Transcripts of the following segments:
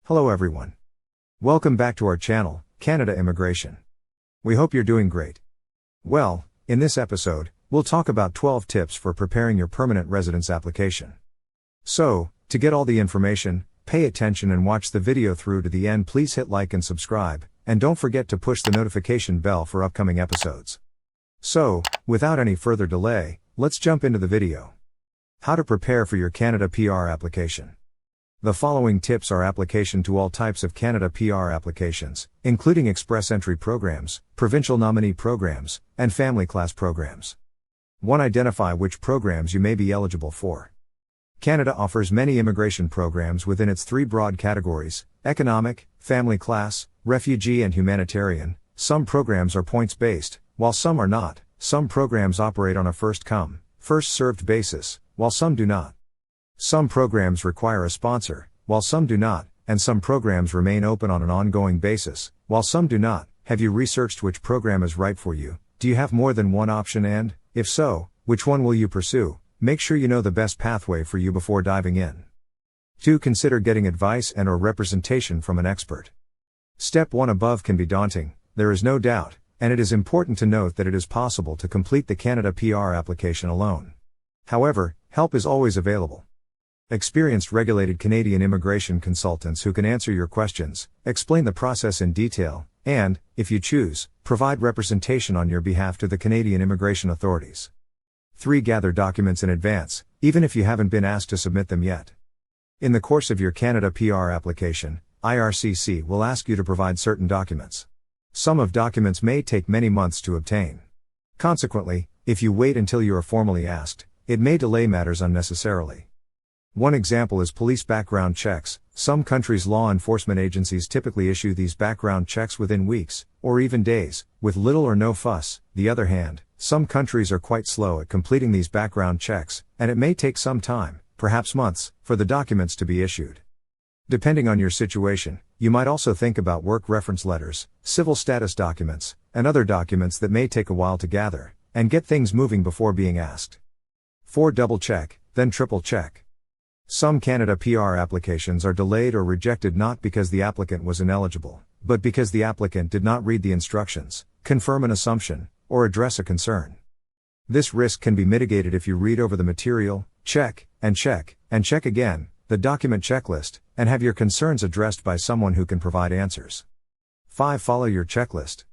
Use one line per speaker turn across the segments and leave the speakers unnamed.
Hello everyone. Welcome back to our channel, Canada Immigration. We hope you're doing great. Well, in this episode, we'll talk about 12 tips for preparing your permanent residence application. So, to get all the information, pay attention and watch the video through to the end. Please hit like and subscribe, and don't forget to push the notification bell for upcoming episodes. So, without any further delay, let's jump into the video. How to prepare for your Canada PR application. The following tips are application to all types of Canada PR applications, including express entry programs, provincial nominee programs, and family class programs. 1. Identify which programs you may be eligible for. Canada offers many immigration programs within its three broad categories: economic, family class, refugee, and humanitarian. Some programs are points-based, while some are not. Some programs operate on a first-come, first-served basis, while some do not. Some programs require a sponsor, while some do not, and some programs remain open on an ongoing basis, while some do not. Have you researched which program is right for you? Do you have more than one option, and, if so, which one will you pursue? Make sure you know the best pathway for you before diving in. 2. Consider getting advice and/or representation from an expert. Step 1 above can be daunting, there is no doubt, and it is important to note that it is possible to complete the Canada PR application alone. However, help is always available. Experienced regulated Canadian immigration consultants who can answer your questions, explain the process in detail, and, if you choose, provide representation on your behalf to the Canadian immigration authorities. 3. Gather documents in advance, even if you haven't been asked to submit them yet. In the course of your Canada PR application, IRCC will ask you to provide certain documents. Some of documents may take many months to obtain. Consequently, if you wait until you are formally asked, it may delay matters unnecessarily. One example is police background checks. Some countries' law enforcement agencies typically issue these background checks within weeks, or even days, with little or no fuss. The other hand, some countries are quite slow at completing these background checks, and it may take some time, perhaps months, for the documents to be issued. Depending on your situation, you might also think about work reference letters, civil status documents, and other documents that may take a while to gather, and get things moving before being asked. 4. Double check, then triple check. Some Canada PR applications are delayed or rejected not because the applicant was ineligible, but because the applicant did not read the instructions, confirm an assumption, or address a concern. This risk can be mitigated if you read over the material, check again, the document checklist, and have your concerns addressed by someone who can provide answers. 5. Follow your checklist.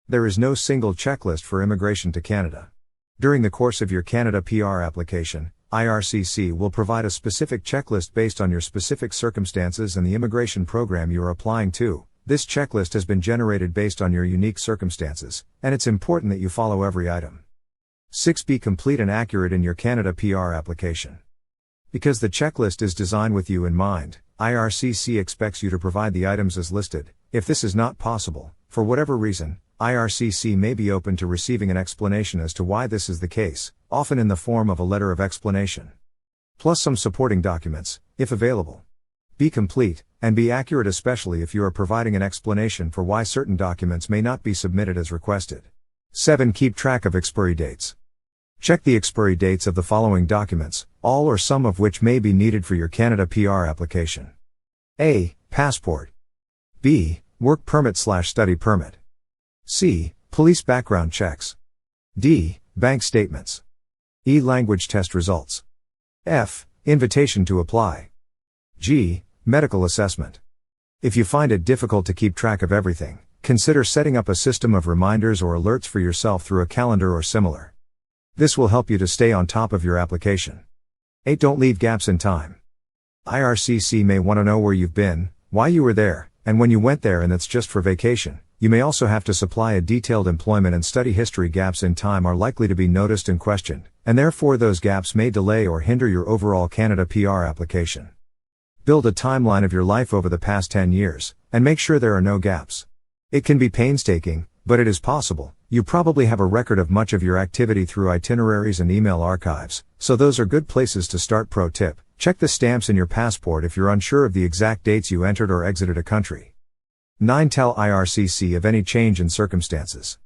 There is no single checklist for immigration to Canada. During the course of your Canada PR application, IRCC will provide a specific checklist based on your specific circumstances and the immigration program you are applying to. This checklist has been generated based on your unique circumstances, and it's important that you follow every item. 6. Be complete and accurate in your Canada PR application. Because the checklist is designed with you in mind, IRCC expects you to provide the items as listed. If this is not possible, for whatever reason, IRCC may be open to receiving an explanation as to why this is the case, often in the form of a letter of explanation. Plus some supporting documents, if available. Be complete, and be accurate, especially if you are providing an explanation for why certain documents may not be submitted as requested. 7. Keep track of expiry dates. Check the expiry dates of the following documents, all or some of which may be needed for your Canada PR application. A. Passport. B. Work permit/study permit. C. Police background checks. D. Bank statements. E. Language test results. F. Invitation to apply. G. Medical assessment. If you find it difficult to keep track of everything, consider setting up a system of reminders or alerts for yourself through a calendar or similar. This will help you to stay on top of your application. 8. Don't leave gaps in time. IRCC may want to know where you've been, why you were there, and when you went there, and that's just for vacation. You may also have to supply a detailed employment and study history. Gaps in time are likely to be noticed and questioned, and therefore those gaps may delay or hinder your overall Canada PR application. Build a timeline of your life over the past 10 years, and make sure there are no gaps. It can be painstaking, but it is possible. You probably have a record of much of your activity through itineraries and email archives, so those are good places to start. Pro tip: check the stamps in your passport if you're unsure of the exact dates you entered or exited a country. 9. Tell IRCC of any change in circumstances.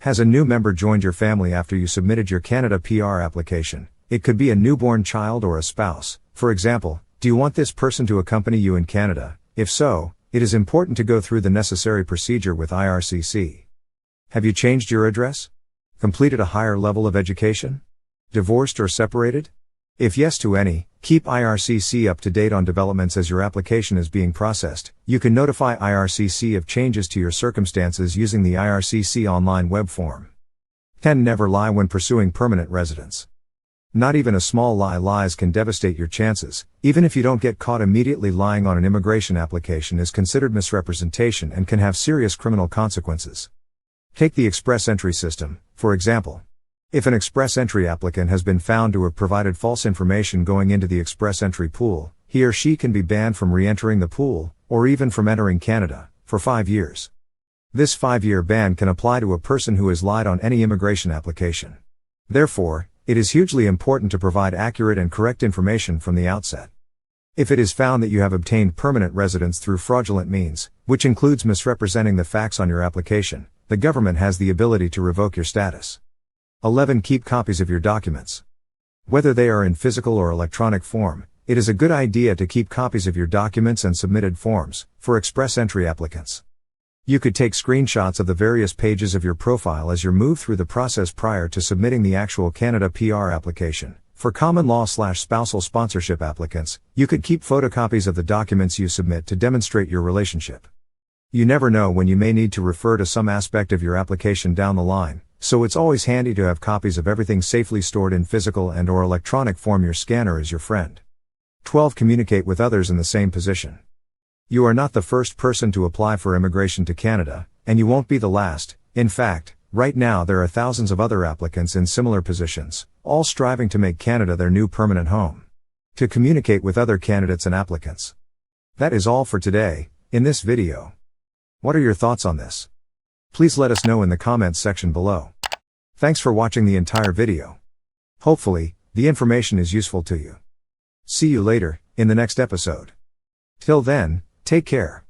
Has a new member joined your family after you submitted your Canada PR application? It could be a newborn child or a spouse. For example, do you want this person to accompany you in Canada? If so, it is important to go through the necessary procedure with IRCC. Have you changed your address? Completed a higher level of education? Divorced or separated? If yes to any, keep IRCC up to date on developments as your application is being processed. You can notify IRCC of changes to your circumstances using the IRCC online web form. 10. Never lie when pursuing permanent residence. Not even a small lies can devastate your chances. Even if you don't get caught immediately, lying on an immigration application is considered misrepresentation and can have serious criminal consequences. Take the express entry system, for example. If an express entry applicant has been found to have provided false information going into the express entry pool, he or she can be banned from re-entering the pool, or even from entering Canada, for 5 years. This 5-year ban can apply to a person who has lied on any immigration application. Therefore, it is hugely important to provide accurate and correct information from the outset. If it is found that you have obtained permanent residence through fraudulent means, which includes misrepresenting the facts on your application, the government has the ability to revoke your status. 11. Keep copies of your documents. Whether they are in physical or electronic form, it is a good idea to keep copies of your documents and submitted forms, for express entry applicants. You could take screenshots of the various pages of your profile as you move through the process prior to submitting the actual Canada PR application. For common law/spousal sponsorship applicants, you could keep photocopies of the documents you submit to demonstrate your relationship. You never know when you may need to refer to some aspect of your application down the line, so it's always handy to have copies of everything safely stored in physical and/or electronic form. Your scanner is your friend. 12. Communicate with others in the same position. You are not the first person to apply for immigration to Canada, and you won't be the last. In fact, right now there are thousands of other applicants in similar positions, all striving to make Canada their new permanent home. To communicate with other candidates and applicants. That is all for today, in this video. What are your thoughts on this? Please let us know in the comments section below. Thanks for watching the entire video. Hopefully, the information is useful to you. See you later, in the next episode. Till then, take care.